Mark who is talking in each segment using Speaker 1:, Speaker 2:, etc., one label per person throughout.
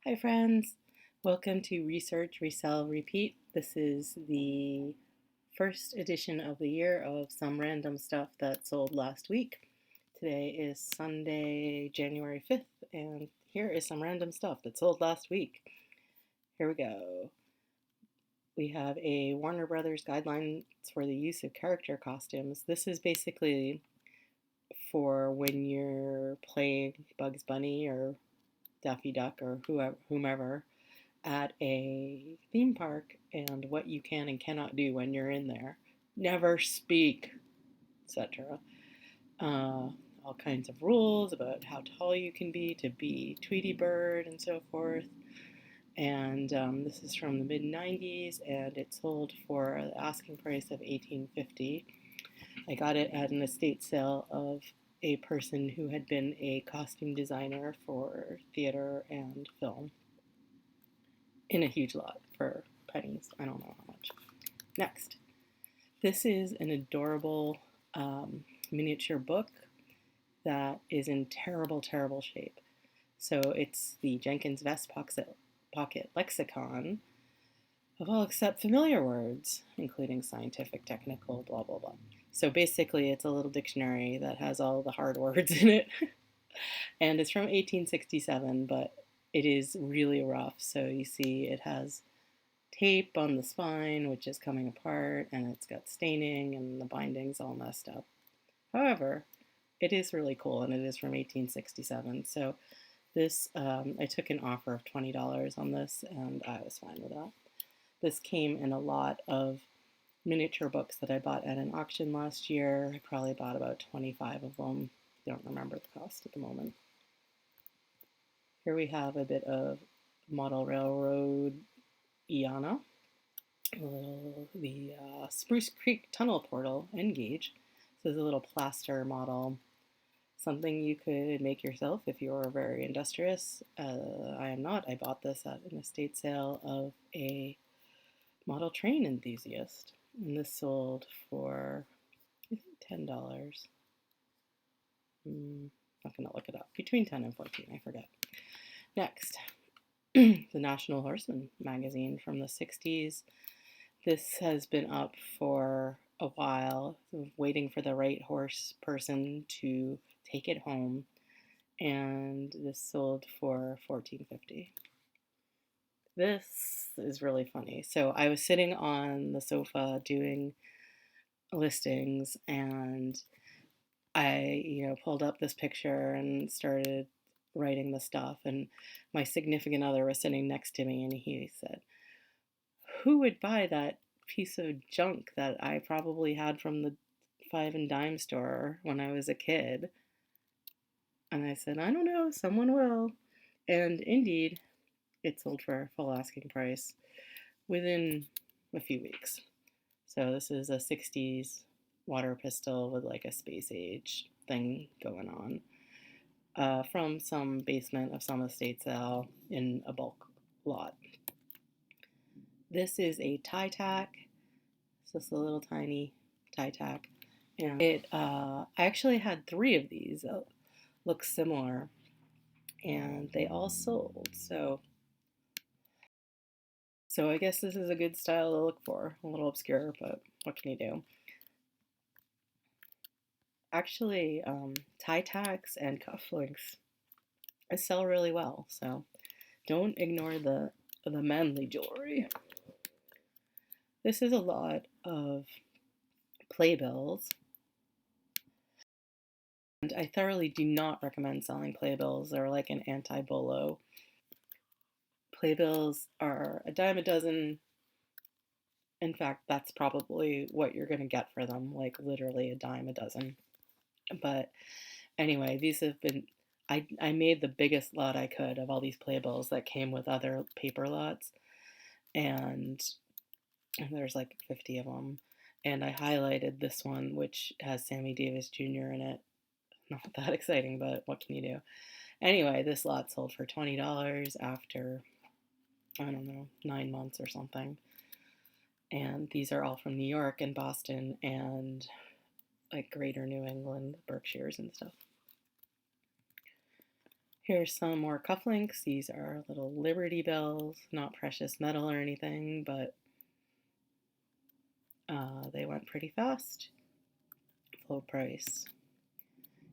Speaker 1: Hi friends, welcome to Research, Resell, Repeat. This is the first edition of the year of some random stuff that sold last week. Today is Sunday, January 5th, and here is some random stuff that sold last week. Here we go. We have a Warner Brothers guidelines for the use of character costumes. This is basically for when you're playing Bugs Bunny or Daffy Duck or whomever at a theme park and what you can and cannot do when you're in there. Never speak, etc. All kinds of rules about how tall you can be to be Tweety Bird and so forth. And this is from the mid-90s, and it sold for the asking price of $18.50. I got it at an estate sale of a person who had been a costume designer for theater and film in a huge lot for pennies. I don't know how much. Next, this is an adorable miniature book that is in terrible, terrible shape. So it's the Jenkins Vest Pocket Lexicon of all except familiar words, including scientific, technical, blah, blah, blah. So basically, it's a little dictionary that has all the hard words in it. And it's from 1867, but it is really rough. So you see it has tape on the spine, which is coming apart, and it's got staining, and the binding's all messed up. However, it is really cool, and it is from 1867. So this, I took an offer of $20 on this, and I was fine with that. This came in a lot of miniature books that I bought at an auction last year. I probably bought about 25 of them. Don't remember the cost at the moment. Here we have a bit of model railroad Iana, the Spruce Creek Tunnel Portal end gauge. This is a little plaster model, something you could make yourself if you're very industrious. I am not. I bought this at an estate sale of a model train enthusiast, and this sold for, I think, $10. Not going to look it up. Between 10 and 14, I forget. Next, the National Horseman magazine from the 60s. This has been up for a while, waiting for the right horse person to take it home, and this sold for $14.50. This is really funny. So I was sitting on the sofa doing listings, and I, pulled up this picture and started writing the stuff, and my significant other was sitting next to me, and he said, "Who would buy that piece of junk that I probably had from the five and dime store when I was a kid?" And I said, "I don't know, someone will." And indeed, it sold for full asking price within a few weeks. So this is a 60s water pistol with like a space age thing going on, from some basement of some estate sale in a bulk lot. This is a tie tack. It's just a little tiny tie tack. And I actually had 3 of these that look similar, and they all sold. So I guess this is a good style to look for. A little obscure, but what can you do? Actually, tie tacks and cufflinks sell really well, so don't ignore the manly jewelry. This is a lot of playbills, and I thoroughly do not recommend selling playbills. They're like an anti-bolo. Playbills are a dime a dozen. In fact, that's probably what you're going to get for them, like literally a dime a dozen. But anyway, these have been, I made the biggest lot I could of all these playbills that came with other paper lots, and there's like 50 of them. And I highlighted this one, which has Sammy Davis Jr. in it. Not that exciting, but what can you do? Anyway, this lot sold for $20 after, I don't know, 9 months or something. And these are all from New York and Boston and like greater New England, Berkshires and stuff. Here's some more cufflinks. These are little Liberty Bells, not precious metal or anything, but they went pretty fast. Low price.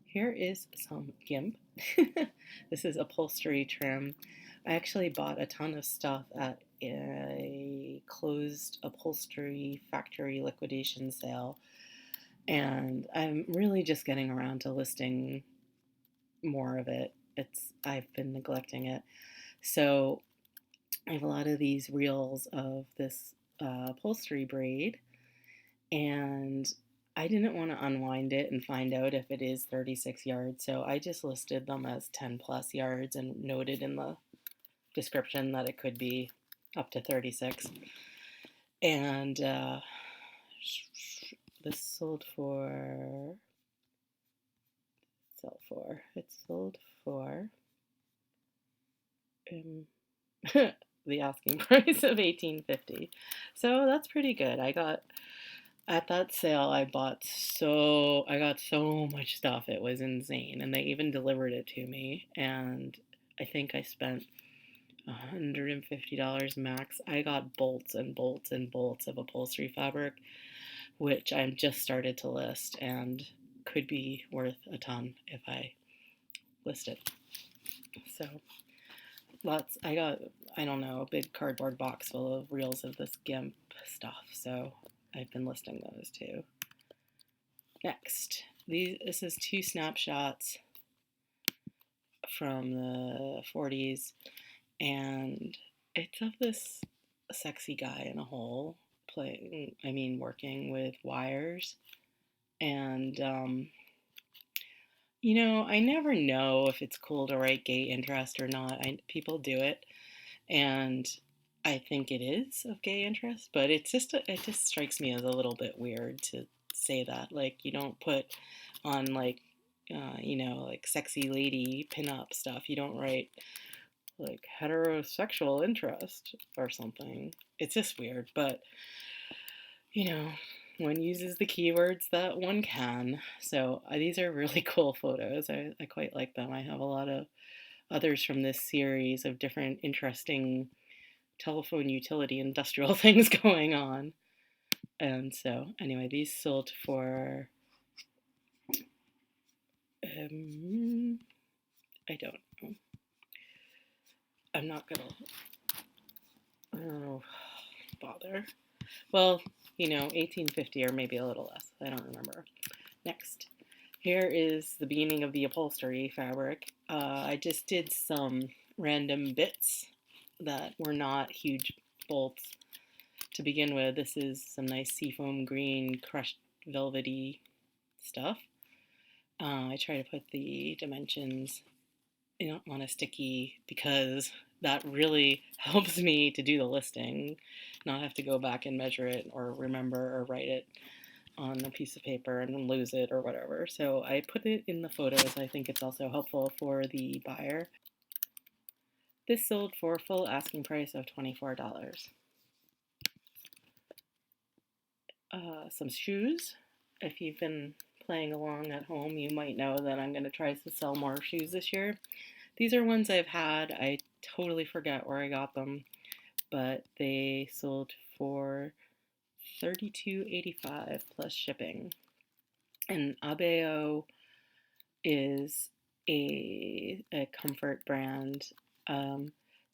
Speaker 1: Here is some GIMP. This is upholstery trim. I actually bought a ton of stuff at a closed upholstery factory liquidation sale, and I'm really just getting around to listing more of it. I've been neglecting it. So I have a lot of these reels of this upholstery braid, and I didn't want to unwind it and find out if it is 36 yards, so I just listed them as 10 plus yards and noted in the description that it could be up to 36. And this sold for, the asking price of $18.50. So that's pretty good. I got At that sale, I got so much stuff. It was insane. And they even delivered it to me. And I think I spent $150 max. I got bolts and bolts and bolts of upholstery fabric, which I'm just started to list and could be worth a ton if I list it. So I got, I don't know, a big cardboard box full of reels of this GIMP stuff. So I've been listing those too. Next, this is 2 snapshots from the 40s, and it's of this sexy guy in a hole working with wires. And, I never know if it's cool to write gay interest or not. People do it, and I think it is of gay interest, but it just strikes me as a little bit weird to say that. Like, you don't put on like sexy lady pinup stuff. You don't write like heterosexual interest or something. It's just weird, but one uses the keywords that one can. So these are really cool photos. I quite like them. I have a lot of others from this series of different interesting telephone utility industrial things going on. And so anyway, these sold for I don't know. I'm not gonna bother. Well, $18.50 or maybe a little less. I don't remember. Next. Here is the beginning of the upholstery fabric. I just did some random bits that were not huge bolts to begin with. This is some nice seafoam green crushed velvety stuff. I try to put the dimensions on a sticky because that really helps me to do the listing, not have to go back and measure it or remember or write it on a piece of paper and then lose it or whatever. So I put it in the photos. I think it's also helpful for the buyer. This sold for a full asking price of $24. Some shoes. If you've been playing along at home, you might know that I'm going to try to sell more shoes this year. These are ones I've had. I totally forget where I got them, but they sold for $32.85 plus shipping. And Abeo is a comfort brand,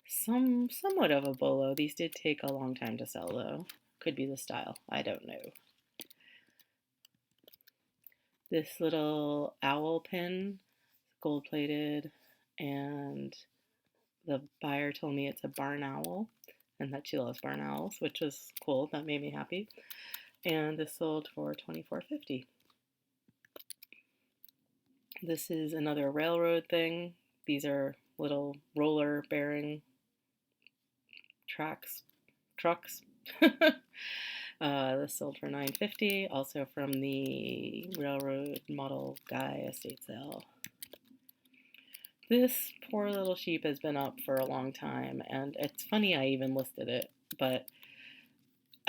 Speaker 1: somewhat of a bolo. These did take a long time to sell though. Could be the style. I don't know. This little owl pin, gold plated, and the buyer told me it's a barn owl and that she loves barn owls, which was cool. That made me happy. And this sold for $24.50. This is another railroad thing. These are little roller bearing trucks. This sold for $9.50, also from the Railroad Model Guy estate sale. This poor little sheep has been up for a long time, and it's funny I even listed it, but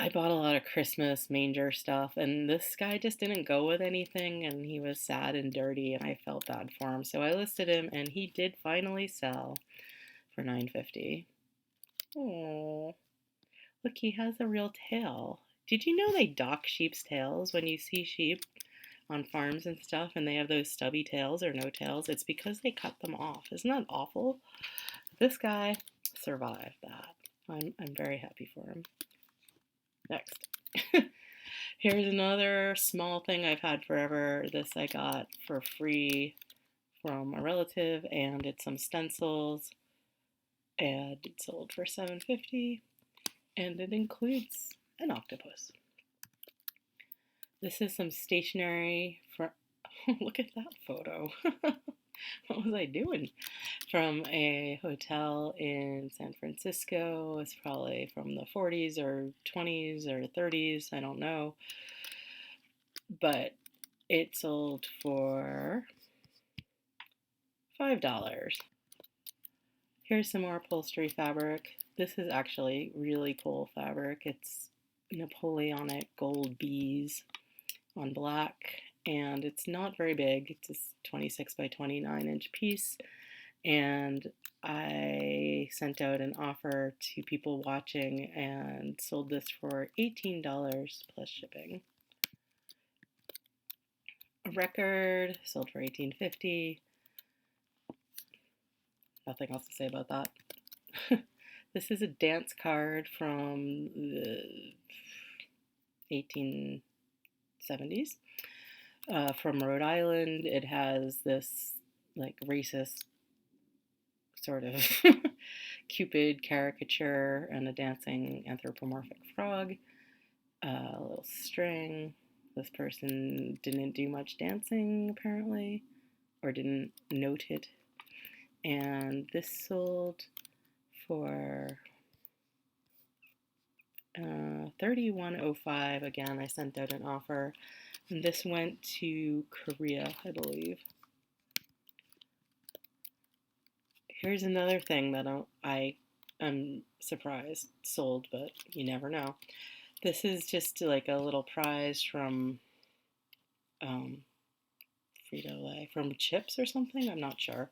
Speaker 1: I bought a lot of Christmas manger stuff, and this guy just didn't go with anything, and he was sad and dirty, and I felt bad for him. So I listed him, and he did finally sell for $9.50. Oh, look, he has a real tail. Did you know they dock sheep's tails when you see sheep on farms and stuff, and they have those stubby tails or no tails? It's because they cut them off. Isn't that awful? This guy survived that. I'm very happy for him. Next. Here's another small thing I've had forever. This I got for free from a relative, and it's some stencils, and it sold for $7.50, and it includes an octopus. This is some stationery from, look at that photo. What was I doing? From a hotel in San Francisco. It's probably from the 40s or 20s or 30s, I don't know. But it sold for $5. Here's some more upholstery fabric. This is actually really cool fabric. It's Napoleonic gold bees on black, and it's not very big. It's a 26 by 29 inch piece, and I sent out an offer to people watching and sold this for $18 plus shipping. A record sold for $18.50. Nothing else to say about that. This is a dance card from the 1870s from Rhode Island. It has this like racist sort of Cupid caricature and a dancing anthropomorphic frog, a little string. This person didn't do much dancing apparently, or didn't note it. And this sold for $31.05. Again, I sent out an offer, and this went to Korea, I believe. Here's another thing that I am surprised sold, but you never know. This is just like a little prize from Frito-Lay, from Chips or something, I'm not sure.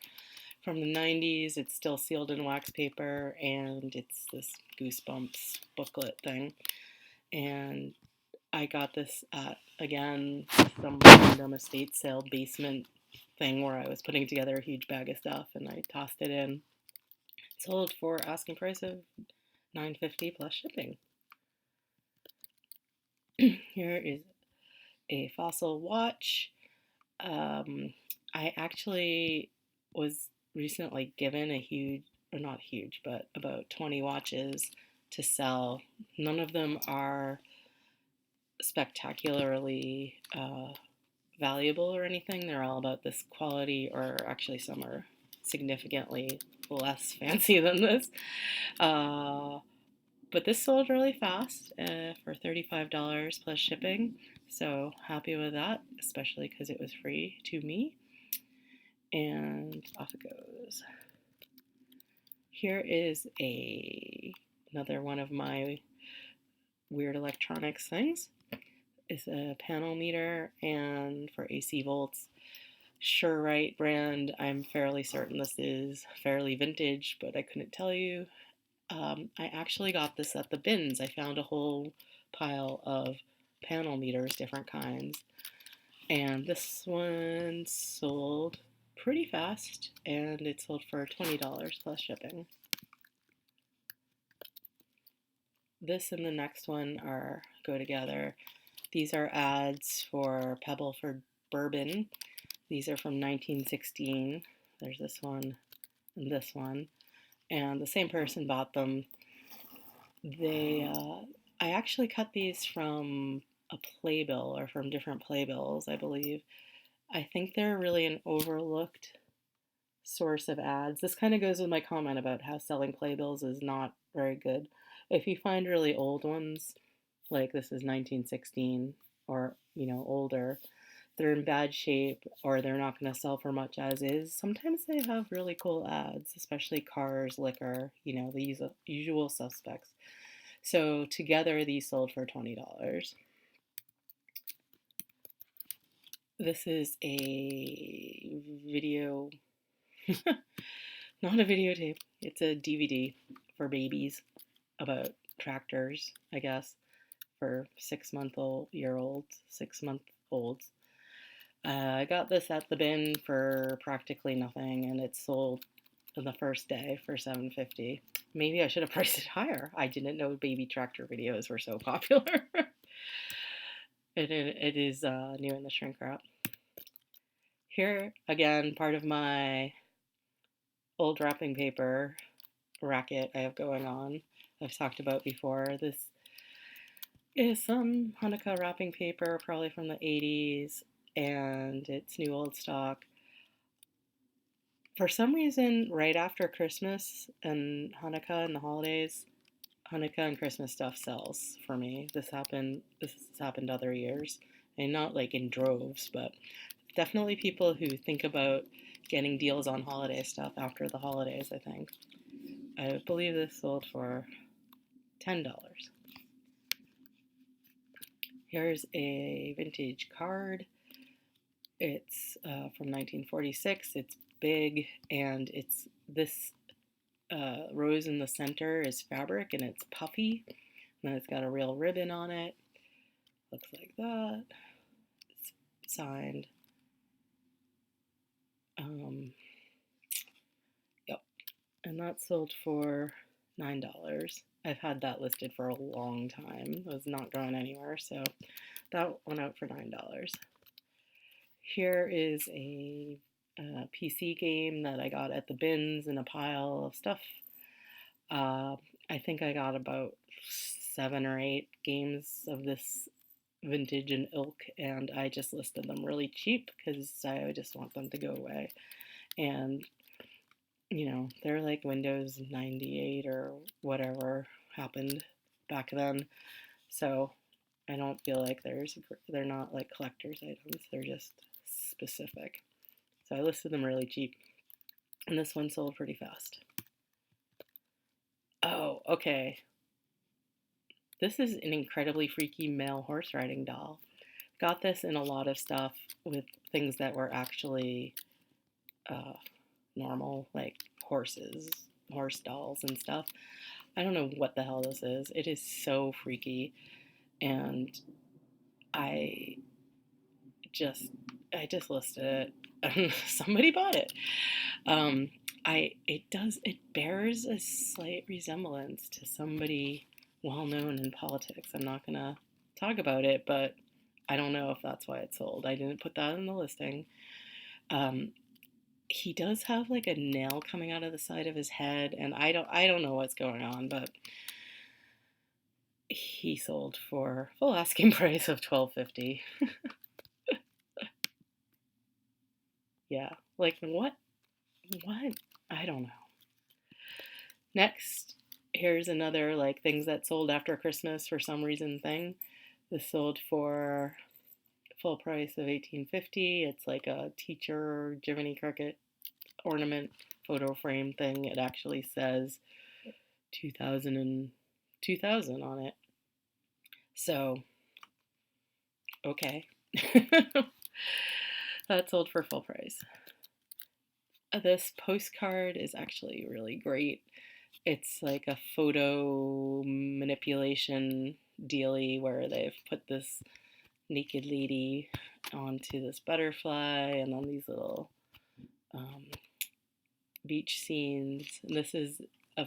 Speaker 1: From the 90s, it's still sealed in wax paper, and it's this Goosebumps booklet thing. And I got this at, again, some random estate sale basement thing where I was putting together a huge bag of stuff, and I tossed it in. It sold for asking price of $9.50 plus shipping. Here is a Fossil watch. I actually was recently given a huge, or not huge, but about 20 watches to sell. None of them are spectacularly valuable or anything. They're all about this quality, or actually some are significantly less fancy than this. But this sold really fast for $35 plus shipping. So happy with that, especially because it was free to me. And off it goes. Here is another one of my weird electronics things. It's a panel meter, and for AC volts. Sure-Right brand. I'm fairly certain this is fairly vintage, but I couldn't tell you. I actually got this at the bins. I found a whole pile of panel meters, different kinds. And this one sold pretty fast, and it sold for $20 plus shipping. This and the next one go together. These are ads for Pebbleford bourbon. These are from 1916. There's this one and this one. And the same person bought them. I actually cut these from a playbill, or from different playbills, I believe. I think they're really an overlooked source of ads. This kind of goes with my comment about how selling playbills is not very good. If you find really old ones, like this is 1916 or, older, they're in bad shape, or they're not going to sell for much as is. Sometimes they have really cool ads, especially cars, liquor, the usual suspects. So together these sold for $20. This is a video, not a videotape, it's a DVD for babies about tractors, I guess, for 6-month-old, 6-month-olds. I got this at the bin for practically nothing, and it sold on the first day for $7.50. Maybe I should have priced it higher. I didn't know baby tractor videos were so popular. It is new in the shrink wrap. Here, again, part of my old wrapping paper racket I have going on. I've talked about before. This is some Hanukkah wrapping paper, probably from the 80s, and it's new old stock. For some reason, right after Christmas and Hanukkah and the holidays, Hanukkah and Christmas stuff sells for me. This has happened other years, and not like in droves, but definitely people who think about getting deals on holiday stuff after the holidays, I think. I believe this sold for $10. Here's a vintage card. It's from 1946. It's big, and it's this rose in the center is fabric, and it's puffy. And then it's got a real ribbon on it. Looks like that. It's signed. Yep. And that sold for $9. I've had that listed for a long time. It was not going anywhere, so that went out for $9. Here is a PC game that I got at the bins in a pile of stuff. I think I got about 7 or 8 games of this vintage and ilk, and I just listed them really cheap because I just want them to go away. And you know, they're like Windows 98 or whatever happened back then, so I don't feel like they're not like collector's items, they're just specific. So I listed them really cheap, and this one sold pretty fast. Oh, okay. This is an incredibly freaky male horse riding doll. Got this in a lot of stuff with things that were actually normal, like horses, horse dolls and stuff. I don't know what the hell this is. It is so freaky, and I just listed it, and somebody bought it. It bears a slight resemblance to somebody well known in politics. I'm not gonna talk about it, but I don't know if that's why it sold. I didn't put that in the listing. He does have like a nail coming out of the side of his head, and I don't know what's going on, but he sold for full asking price of $12.50. Yeah, like what? I don't know. Next, here's another like things that sold after Christmas for some reason thing. This sold for full price of $18.50. It's like a teacher Jiminy Cricket ornament photo frame thing. It actually says 2000 on it. So, okay. That sold for full price. This postcard is actually really great. It's like a photo manipulation dealy where they've put this naked lady onto this butterfly and on these little beach scenes. And this is a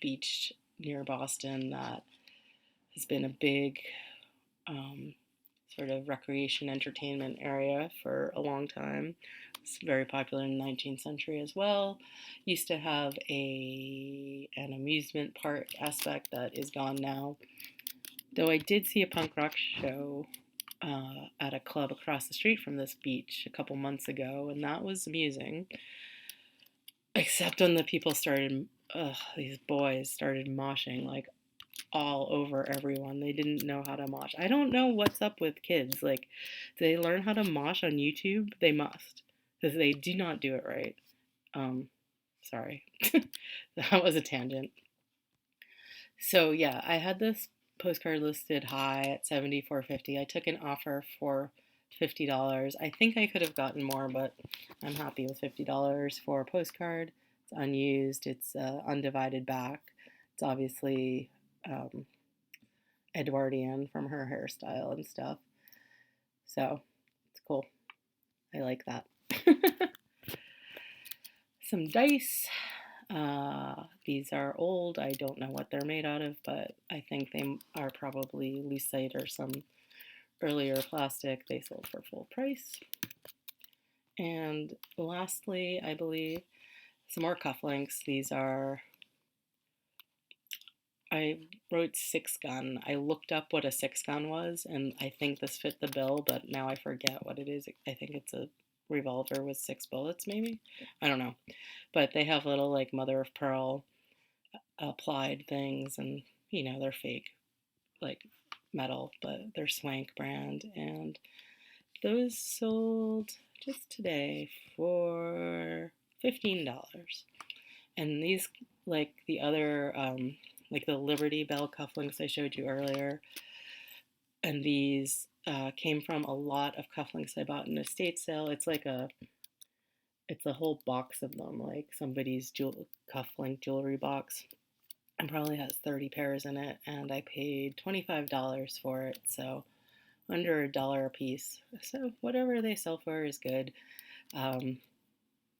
Speaker 1: beach near Boston that has been a big sort of recreation entertainment area for a long time. It's very popular in the 19th century as well. Used to have an amusement park aspect that is gone now. Though I did see a punk rock show at a club across the street from this beach a couple months ago, and that was amusing. Except when the people these boys started moshing like all over everyone. They didn't know how to mosh. I don't know what's up with kids. Like, do they learn how to mosh on YouTube? They must, because they do not do it right. Sorry. That was a tangent. So yeah, I had this postcard listed high at $74.50. I took an offer for $50. I think I could have gotten more, but I'm happy with $50 for a postcard. It's unused. It's undivided back. It's obviously Edwardian from her hairstyle and stuff. So it's cool. I like that. Some dice. These are old. I don't know what they're made out of, but I think they are probably lucite or some earlier plastic. They sold for full price. And lastly, I believe some more cufflinks. These are, I wrote 6-gun. I looked up what a 6-gun was, and I think this fit the bill, but now I forget what it is. I think it's a revolver with 6 bullets, maybe? I don't know. But they have little, like, mother of pearl applied things, and, they're fake, like, metal, but they're Swank brand, and those sold just today for $15. And these, like the other, like the Liberty Bell cufflinks I showed you earlier, and these came from a lot of cufflinks I bought in a estate sale. It's a whole box of them, like somebody's cufflink jewelry box. It probably has 30 pairs in it, and I paid $25 for it, so under $1 a piece. So whatever they sell for is good.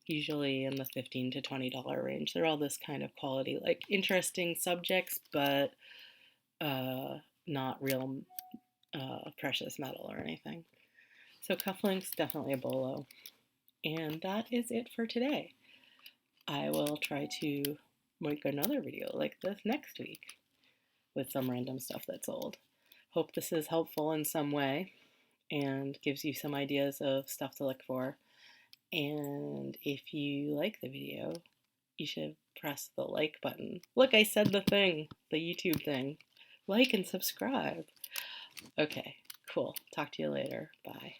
Speaker 1: Usually in the $15 to $20 range. They're all this kind of quality, like interesting subjects, but not real precious metal or anything. So cufflinks, definitely a bolo. And that is it for today. I will try to make another video like this next week with some random stuff that's sold. Hope this is helpful in some way and gives you some ideas of stuff to look for. And if you like the video, you should press the like button. Look, I said the thing, the YouTube thing. Like and subscribe. Okay, cool. Talk to you later. Bye.